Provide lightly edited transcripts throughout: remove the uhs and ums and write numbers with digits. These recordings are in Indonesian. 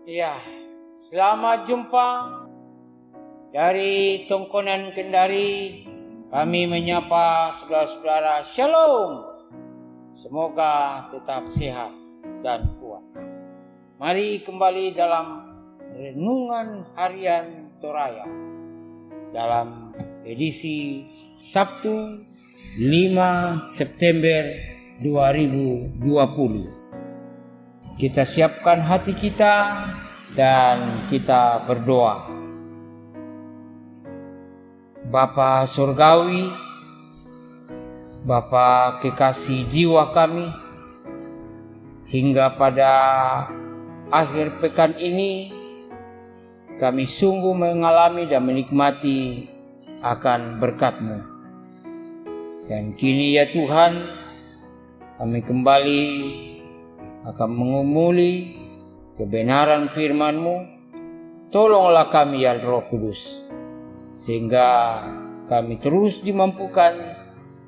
Ya, selamat jumpa dari Tongkonan Kendari. Kami menyapa saudara-saudara Shalom. Semoga tetap sehat dan kuat. Mari kembali dalam Renungan Harian Toraya dalam edisi Sabtu 5 September 2020. Kita siapkan hati kita dan kita berdoa. Bapa Surgawi, Bapa kekasih jiwa kami, hingga pada akhir pekan ini kami sungguh mengalami dan menikmati akan berkat-Mu. Dan kini ya Tuhan, kami kembali akan mengumuli kebenaran firman-Mu. Tolonglah kami ya Roh Kudus, sehingga kami terus dimampukan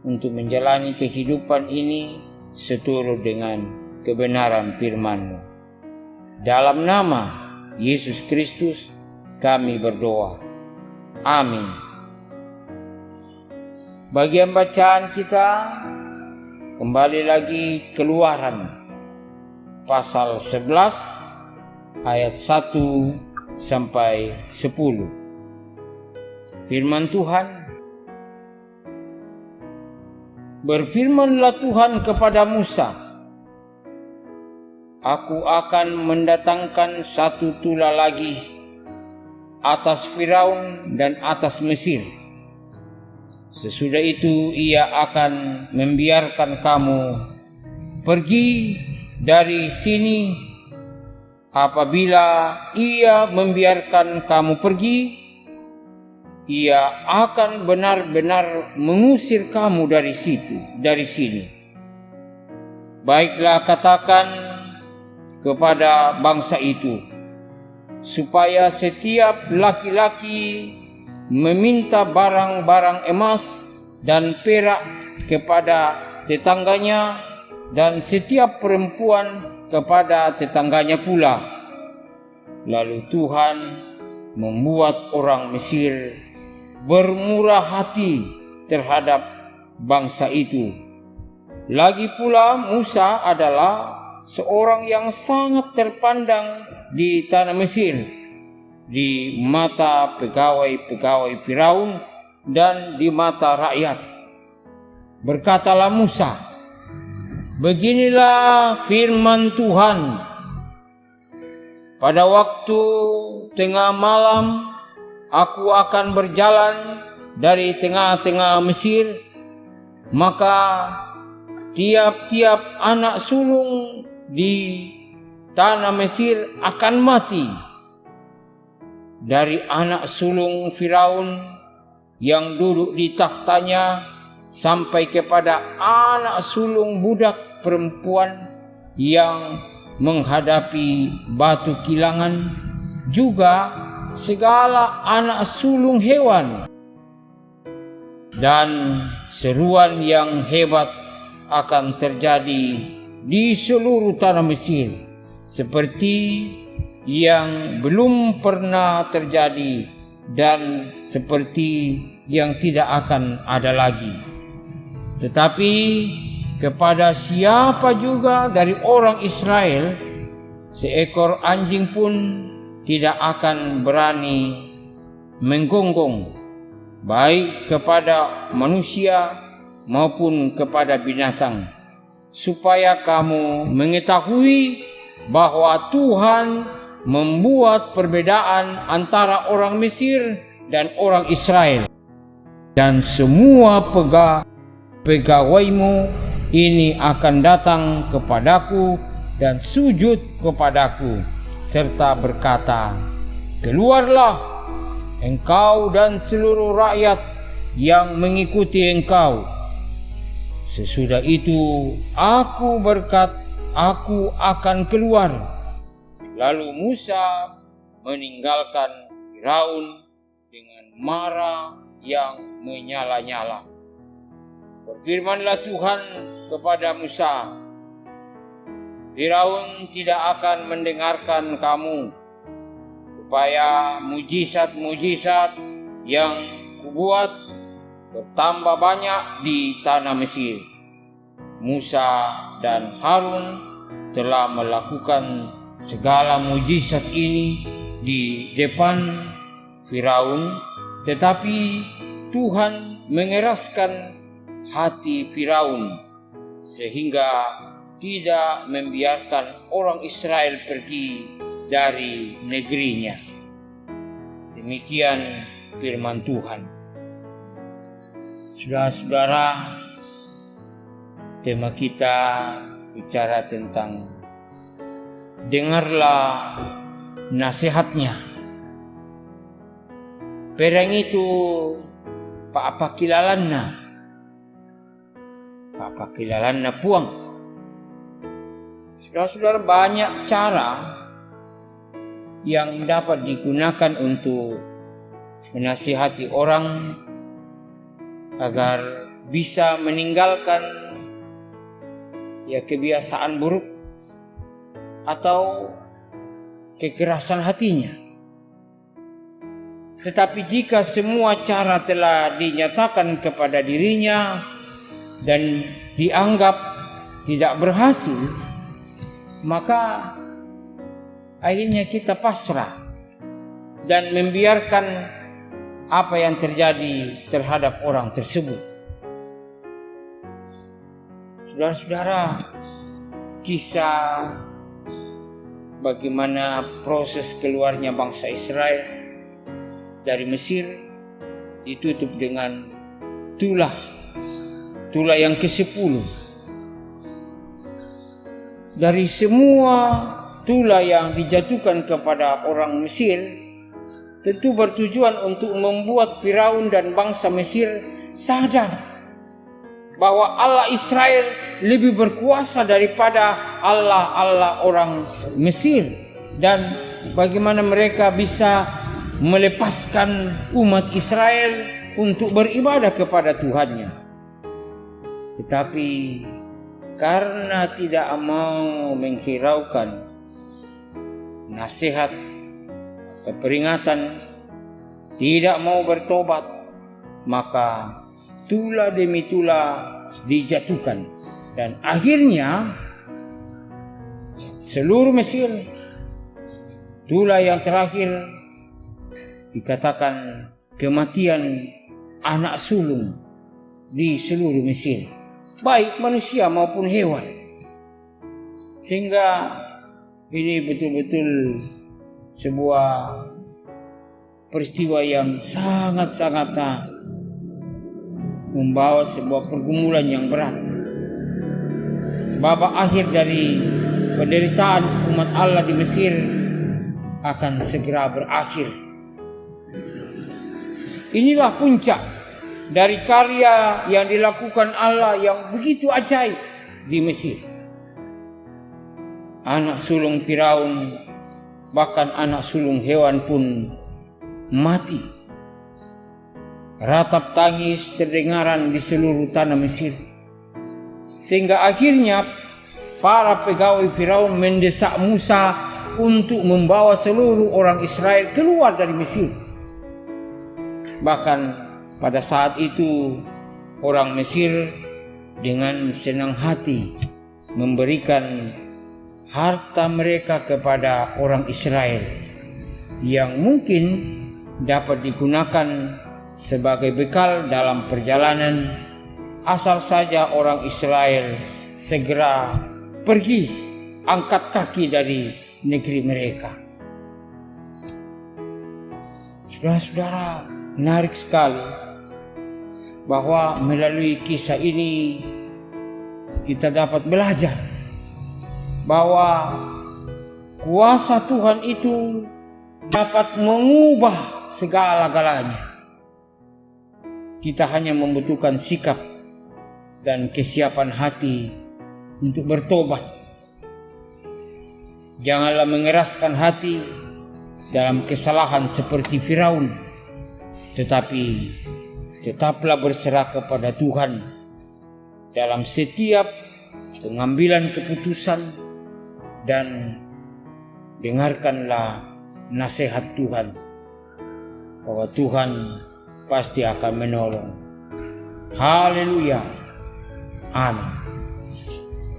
untuk menjalani kehidupan ini seturut dengan kebenaran firman-Mu. Dalam nama Yesus Kristus kami berdoa. Amin. Bagian bacaan kita kembali lagi Keluaran pasal 11 ayat 1 sampai 10. Firman Tuhan, berfirmanlah Tuhan kepada Musa, Aku akan mendatangkan satu tula lagi atas Firaun dan atas Mesir. Sesudah itu ia akan membiarkan kamu pergi dari sini. Apabila ia membiarkan kamu pergi, ia akan benar-benar mengusir kamu dari sini. Baiklah, katakan kepada bangsa itu, supaya setiap laki-laki meminta barang-barang emas dan perak kepada tetangganya, dan setiap perempuan kepada tetangganya pula. Lalu Tuhan membuat orang Mesir bermurah hati terhadap bangsa itu. Lagi pula Musa adalah seorang yang sangat terpandang di tanah Mesir, di mata pegawai-pegawai Firaun dan di mata rakyat. Berkatalah Musa, beginilah firman Tuhan, pada waktu tengah malam aku akan berjalan dari tengah-tengah Mesir, maka tiap-tiap anak sulung di tanah Mesir akan mati, dari anak sulung Firaun yang duduk di takhtanya sampai kepada anak sulung budak perempuan yang menghadapi batu kilangan, juga segala anak sulung hewan. Dan seruan yang hebat akan terjadi di seluruh tanah Mesir, seperti yang belum pernah terjadi dan seperti yang tidak akan ada lagi. Tetapi kepada siapa juga dari orang Israel, seekor anjing pun tidak akan berani menggonggong, baik kepada manusia maupun kepada binatang, supaya kamu mengetahui bahwa Tuhan membuat perbedaan antara orang Mesir dan orang Israel. Dan semua pegawaimu ini akan datang kepadaku dan sujud kepadaku, serta berkata, Keluarlah engkau dan seluruh rakyat yang mengikuti engkau. Sesudah itu aku akan keluar. Lalu Musa meninggalkan Firaun dengan marah yang menyala-nyala. Berfirmanlah Tuhan kepada Musa, Firaun tidak akan mendengarkan kamu supaya mujizat-mujizat yang kubuat bertambah banyak di tanah Mesir. Musa dan Harun telah melakukan segala mujizat ini di depan Firaun, tetapi Tuhan mengeraskan hati Firaun sehingga tidak membiarkan orang Israel pergi dari negerinya. Demikian firman Tuhan. Saudara-saudara, tema kita bicara tentang dengarlah nasihatnya. Perang itu apa kilalanna puang. Saudara-saudara, banyak cara yang dapat digunakan untuk menasihati orang agar bisa meninggalkan kebiasaan buruk atau kekerasan hatinya. Tetapi jika semua cara telah dinyatakan kepada dirinya dan dianggap tidak berhasil, maka akhirnya kita pasrah dan membiarkan apa yang terjadi terhadap orang tersebut. Saudara-saudara, kisah bagaimana proses keluarnya bangsa Israel dari Mesir ditutup dengan tulah yang ke-10. Dari semua tulah yang dijatuhkan kepada orang Mesir, tentu bertujuan untuk membuat Firaun dan bangsa Mesir sadar bahwa Allah Israel lebih berkuasa daripada Allah orang Mesir, dan bagaimana mereka bisa melepaskan umat Israel untuk beribadah kepada Tuhannya. Tetapi karena tidak mau menghiraukan nasihat atau peringatan, tidak mau bertobat, maka tulah demi tulah dijatuhkan, dan akhirnya seluruh Mesir, tulah yang terakhir dikatakan kematian anak sulung di seluruh Mesir, baik manusia maupun hewan. Sehingga ini betul-betul sebuah peristiwa yang sangat-sangat membawa sebuah pergumulan yang berat. Babak akhir dari penderitaan umat Allah di Mesir akan segera berakhir. Inilah puncak dari karya yang dilakukan Allah yang begitu ajaib di Mesir. Anak sulung Firaun, bahkan anak sulung hewan pun mati. Ratap tangis terdengaran di seluruh tanah Mesir, sehingga akhirnya para pegawai Firaun mendesak Musa untuk membawa seluruh orang Israel keluar dari Mesir. Bahkan pada saat itu orang Mesir dengan senang hati memberikan harta mereka kepada orang Israel yang mungkin dapat digunakan sebagai bekal dalam perjalanan, asal saja orang Israel segera pergi angkat kaki dari negeri mereka. Saudara-saudara, menarik sekali bahwa melalui kisah ini kita dapat belajar bahwa kuasa Tuhan itu dapat mengubah segala-galanya. Kita hanya membutuhkan sikap dan kesiapan hati untuk bertobat. Janganlah mengeraskan hati dalam kesalahan seperti Firaun, tetapi tetaplah berserah kepada Tuhan dalam setiap pengambilan keputusan, dan dengarkanlah nasihat Tuhan, bahwa Tuhan pasti akan menolong. Haleluya. Amin.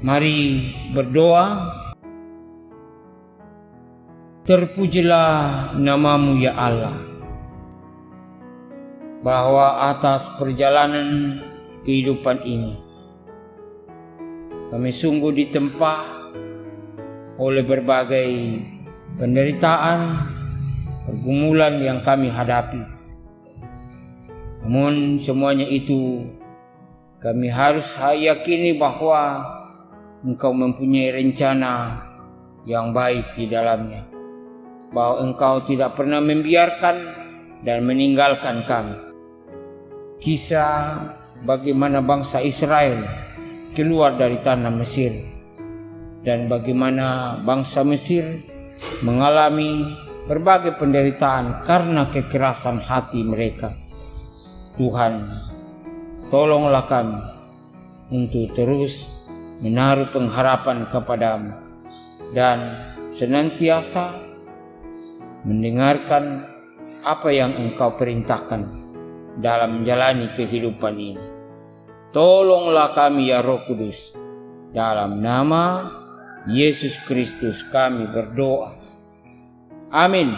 Mari berdoa. Terpujilah namamu ya Allah, bahwa atas perjalanan kehidupan ini kami sungguh ditempa oleh berbagai penderitaan, pergumulan yang kami hadapi. Namun semuanya itu kami harus yakini bahwa Engkau mempunyai rencana yang baik di dalamnya, bahwa Engkau tidak pernah membiarkan dan meninggalkan kami. Kisah bagaimana bangsa Israel keluar dari tanah Mesir, dan bagaimana bangsa Mesir mengalami berbagai penderitaan karena kekerasan hati mereka. Tuhan, tolonglah kami untuk terus menaruh pengharapan kepadamu dan senantiasa mendengarkan apa yang Engkau perintahkan dalam menjalani kehidupan ini. Tolonglah kami ya Roh Kudus. Dalam nama Yesus Kristus kami berdoa. Amin.